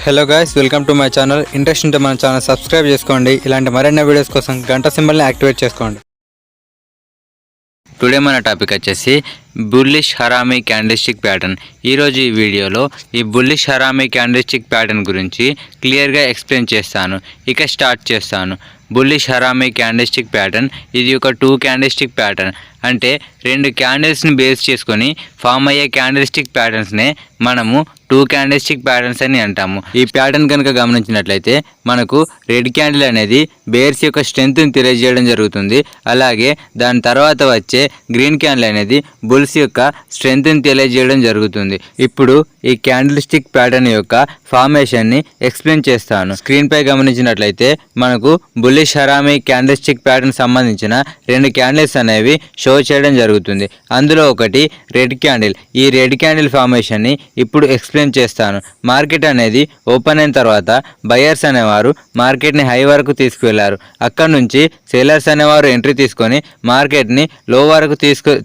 Hello guys, welcome to my channel. Interest ఉంటే మన channel subscribe చేసుకోండి. ఇలాంటి మరిన్ని వీడియోస్ కోసం గంట సింబల్ని యాక్టివేట్ చేసుకోండి. టుడే మన టాపిక్ వచ్చేసి బుల్లిష్ హరామీ క్యాండిల్స్టిక్ ప్యాటర్న్. ఈరోజు ఈ వీడియోలో ఈ బుల్లిష్ హరామీ క్యాండిల్స్టిక్ ప్యాటర్న్ గురించి క్లియర్గా ఎక్స్ప్లెయిన్ చేస్తాను. ఇక స్టార్ట్ చేస్తాను. బుల్లిష్ హరామీ క్యాండిల్స్టిక్ ప్యాటర్న్ ఇది ఒక 2 క్యాండిల్స్టిక్ ప్యాటర్న్. అంటే 2 క్యాండిల్స్ని బేస్ చేసుకొని ఫామ్ అయ్యే క్యాండిల్స్టిక్ ప్యాటర్న్స్నే మనము 2 క్యాండిల్స్టిక్ ప్యాటర్న్స్ అని అంటాము. ఈ ప్యాటర్న్ కనుక గమనించినట్లయితే మనకు రెడ్ క్యాండిల్ అనేది బేర్స్ యొక్క స్ట్రెంత్ని తెలియజేయడం జరుగుతుంది. అలాగే దాని తర్వాత వచ్చే గ్రీన్ క్యాండిల్ అనేది బుల్స్ యొక్క స్ట్రెంత్ని తెలియజేయడం జరుగుతుంది. ఇప్పుడు ఈ క్యాండిల్స్టిక్ ప్యాటర్న్ యొక్క ఫార్మేషన్ని ఎక్స్ప్లెయిన్ చేస్తాను. స్క్రీన్ పై గమనించినట్లయితే మనకు బుల్లిష్ హరామీ క్యాండిల్స్టిక్ ప్యాటర్న్ సంబంధించిన 2 క్యాండిల్స్ అనేవి షో చేయడం జరుగుతుంది. అందులో ఒకటి రెడ్ క్యాండిల్. ఈ రెడ్ క్యాండిల్ ఫార్మేషన్ని ఇప్పుడు ఎక్స్ప్లెయిన్ చేస్తాను. మార్కెట్ అనేది ఓపెన్ అయిన తర్వాత బయర్స్ అనేవారు మార్కెట్ని హై వరకు తీసుకువెళ్లారు. అక్కడ నుంచి సేలర్స్ అనేవారు ఎంట్రీ తీసుకొని మార్కెట్ని లో వరకు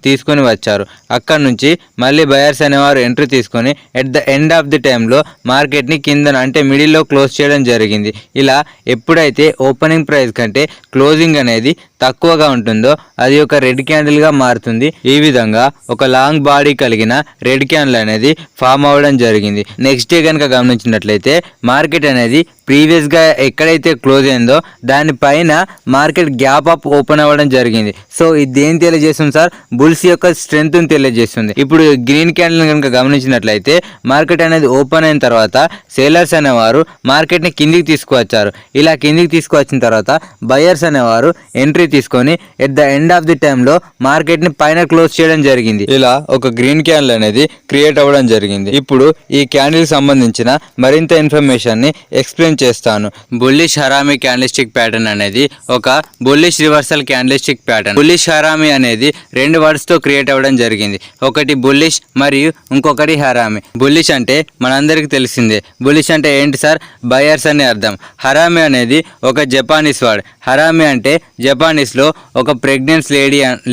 తీసుకొని వచ్చారు. అక్కడ నుంచి మళ్ళీ బయర్స్ అనేవారు ఎంట్రీ తీసుకొని at the end of the టైంలో మార్కెట్ని కింద అంటే మిడిల్లో క్లోజ్ చేయడం జరిగింది. ఇలా ఎప్పుడైతే ఓపెనింగ్ ప్రైస్ కంటే క్లోజింగ్ అనేది తక్కువగా ఉంటుందో అది ఒక రెడ్ క్యాండిల్గా మారుతుంది. ఈ విధంగా ఒక లాంగ్ బాడీ కలిగిన రెడ్ క్యాండిల్ అనేది ఫామ్ అవ్వడం జరిగింది. నెక్స్ట్ డే కనుక గమనించినట్లయితే మార్కెట్ అనేది ప్రీవియస్గా ఎక్కడైతే క్లోజ్ అయిందో దానిపైన మార్కెట్ గ్యాప్ అప్ ఓపెన్ అవ్వడం జరిగింది. సో ఇది ఏం తెలియజేస్తుంది సార్? బుల్స్ యొక్క స్ట్రెంత్ని తెలియజేస్తుంది. ఇప్పుడు గ్రీన్ క్యాండిల్ కనుక గమనించినట్లయితే మార్కెట్ అనేది ఓపెన్ అయిన తర్వాత సేలర్స్ అనేవారు మార్కెట్ని కిందికి తీసుకువచ్చారు. ఇలా కిందికి తీసుకువచ్చిన తర్వాత బయర్స్ అనేవారు ఎంట్రీ తీసుకొని at the end of the టైంలో మార్కెట్ని పైన క్లోజ్ చేయడం జరిగింది. ఇలా ఒక గ్రీన్ క్యాండిల్ అనేది క్రియేట్ అవ్వడం జరిగింది. ఇప్పుడు ఈ క్యాండిల్ సంబంధించిన మరింత ఇన్ఫర్మేషన్ ని ఎక్స్ప్లెయిన్ చేస్తాను. బుల్లిష్ హరామీ క్యాండిల్స్టిక్ ప్యాటర్న్ అనేది ఒక bullish reversal candlestick pattern. Bullish harami అనేది 2 వర్డ్స్ తో క్రియేట్ అవ్వడం జరిగింది. ఒకటి బుల్లిష్ మరియు ఇంకొకటి హరామీ. బుల్లిష్ అంటే మనందరికి తెలిసిందే. బుల్లిష్ అంటే ఏంటి సార్? బయర్స్ అని అర్థం. హరామీ అనేది ఒక జపానీస్ వర్డ్. హరామీ అంటే జపానీస్లో ఒక ప్రెగ్నెన్స్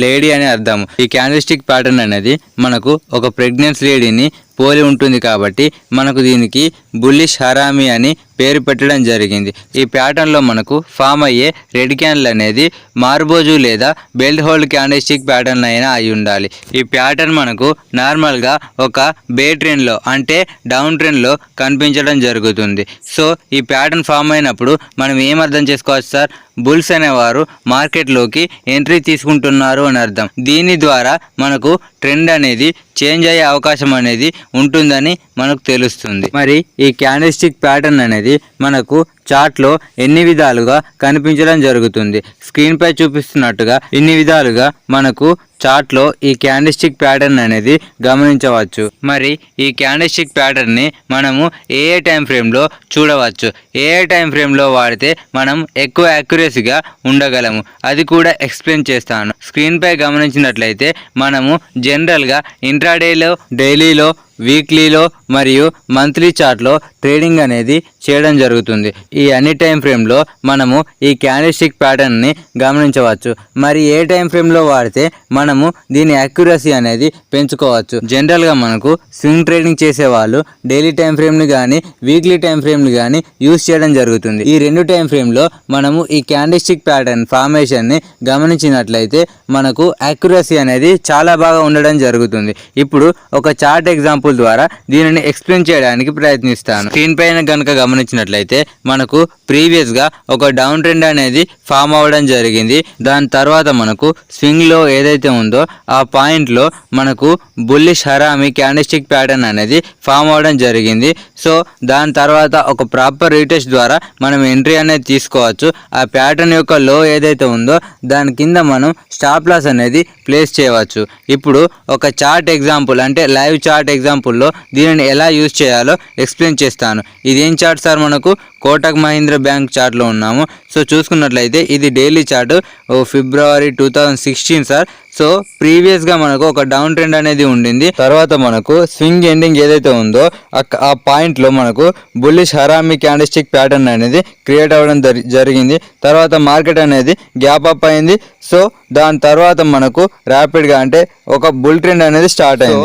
లేడీ అని అర్థం. ఈ క్యాండిల్స్టిక్ ప్యాటర్న్ అనేది మనకు ఒక ప్రెగ్నెన్స్ లేడీని పోలి ఉంటుంది కాబట్టి మనకు దీనికి బుల్లిష్ హరామీ అని పేరు పెట్టడం జరిగింది. ఈ ప్యాటర్న్లో మనకు ఫామ్ అయ్యే రెడ్ క్యాండిల్ అనేది మార్బోజు లేదా బెల్ట్ హోల్డ్ క్యాండిల్స్టిక్ ప్యాటర్న్ అయినా అయి ఉండాలి. ఈ ప్యాటర్న్ మనకు నార్మల్గా ఒక బే ట్రెండ్లో అంటే డౌన్ ట్రెండ్లో కనిపించడం జరుగుతుంది. సో ఈ ప్యాటర్న్ ఫామ్ అయినప్పుడు మనం ఏం అర్థం చేసుకోవచ్చు సార్? బుల్స్ అనేవారు మార్కెట్లోకి ఎంట్రీ తీసుకుంటున్నారు అని అర్థం. దీని ద్వారా మనకు ట్రెండ్ అనేది చేంజ్ అయ్యే అవకాశం అనేది ఉంటుందని మనకు తెలుస్తుంది. మరి ఈ క్యాండిల్స్టిక్ ప్యాటర్న్ అనేది మనకు చార్ట్లో ఎన్ని విధాలుగా కనిపించడం జరుగుతుంది? స్క్రీన్ పై చూపిస్తున్నట్టుగా ఇన్ని విధాలుగా మనకు చార్ట్లో ఈ క్యాండిల్స్టిక్ ప్యాటర్న్ అనేది గమనించవచ్చు. మరి ఈ క్యాండిల్స్టిక్ ప్యాటర్న్ని మనము ఏ టైం ఫ్రేమ్లో చూడవచ్చు? ఏ టైం ఫ్రేమ్లో వాడితే మనం ఎక్కువ యాక్యురసీగా ఉండగలము అది కూడా ఎక్స్ప్లెయిన్ చేస్తాను. స్క్రీన్ పై గమనించినట్లయితే మనము జనరల్గా ఇంట్రాడేలో, డైలీలో, వీక్లీలో మరియు మంత్లీ చార్ట్లో ట్రేడింగ్ అనేది చేయడం జరుగుతుంది. ఈ అన్ని టైం ఫ్రేమ్లో మనము ఈ క్యాండిల్స్టిక్ ప్యాటర్న్ని గమనించవచ్చు. మరి ఏ టైం ఫ్రేమ్లో వాడితే మనము దీని యాక్యురసీ అనేది పెంచుకోవచ్చు? జనరల్గా మనకు స్వింగ్ ట్రేడింగ్ చేసేవాళ్ళు డైలీ టైం ఫ్రేమ్ని కానీ వీక్లీ టైం ఫ్రేమ్ని కానీ యూజ్ చేయడం జరుగుతుంది. ఈ 2 టైం ఫ్రేమ్లో మనము ఈ క్యాండిల్స్టిక్ ప్యాటర్న్ ఫార్మేషన్ని గమనించినట్లయితే మనకు యాక్యురసీ అనేది చాలా బాగా ఉండడం జరుగుతుంది. ఇప్పుడు ఒక చార్ట్ ఎగ్జాంపుల్ ద్వారా దీనిని ఎక్స్ప్లెయిన్ చేయడానికి ప్రయత్నిస్తాను. స్క్రీన్ పైన కనుక గమనించినట్లయితే మనకు ప్రీవియస్ గా ఒక డౌన్ ట్రెండ్ అనేది ఫామ్ అవ్వడం జరిగింది. దాని తర్వాత మనకు స్వింగ్ లో ఏదైతే ఉందో ఆ పాయింట్ లో మనకు బుల్లిష్ హరామీ క్యాండిల్స్టిక్ ప్యాటర్న్ అనేది ఫామ్ అవ్వడం జరిగింది. సో దాని తర్వాత ఒక ప్రాపర్ రీటెస్ట్ ద్వారా మనం ఎంట్రీ అనేది తీసుకోవచ్చు. ఆ ప్యాటర్న్ యొక్క లో ఏదైతే ఉందో దాని కింద మనం స్టాప్ లాస్ అనేది ప్లేస్ చేయవచ్చు. ఇప్పుడు ఒక చార్ట్ ఎగ్జాంపుల్ అంటే లైవ్ చార్ట్ ఎగ్జాంపుల్లో దీనిని ఎలా యూజ్ చేయాలో ఎక్స్ప్లెయిన్ చేస్తాను. ఇదేం చార్ట్ సార్? మనకు కోటక్ మహీంద్రా బ్యాంక్ చార్ట్లో ఉన్నాము. సో చూసుకున్నట్లయితే ఇది డైలీ చార్ట్ ఫిబ్రవరి 2016 సార్. సో ప్రీవియస్గా మనకు ఒక డౌన్ ట్రెండ్ అనేది ఉండింది. తర్వాత మనకు స్వింగ్ ఎండింగ్ ఏదైతే ఉందో ఆ పాయింట్లో మనకు బుల్లిష్ హరామీ క్యాండిల్స్టిక్ ప్యాటర్న్ అనేది క్రియేట్ అవ్వడం జరిగింది. తర్వాత మార్కెట్ అనేది గ్యాప్ అప్ అయింది. సో దాని తర్వాత మనకు ర్యాపిడ్గా అంటే ఒక బుల్ ట్రెండ్ అనేది స్టార్ట్ అయింది.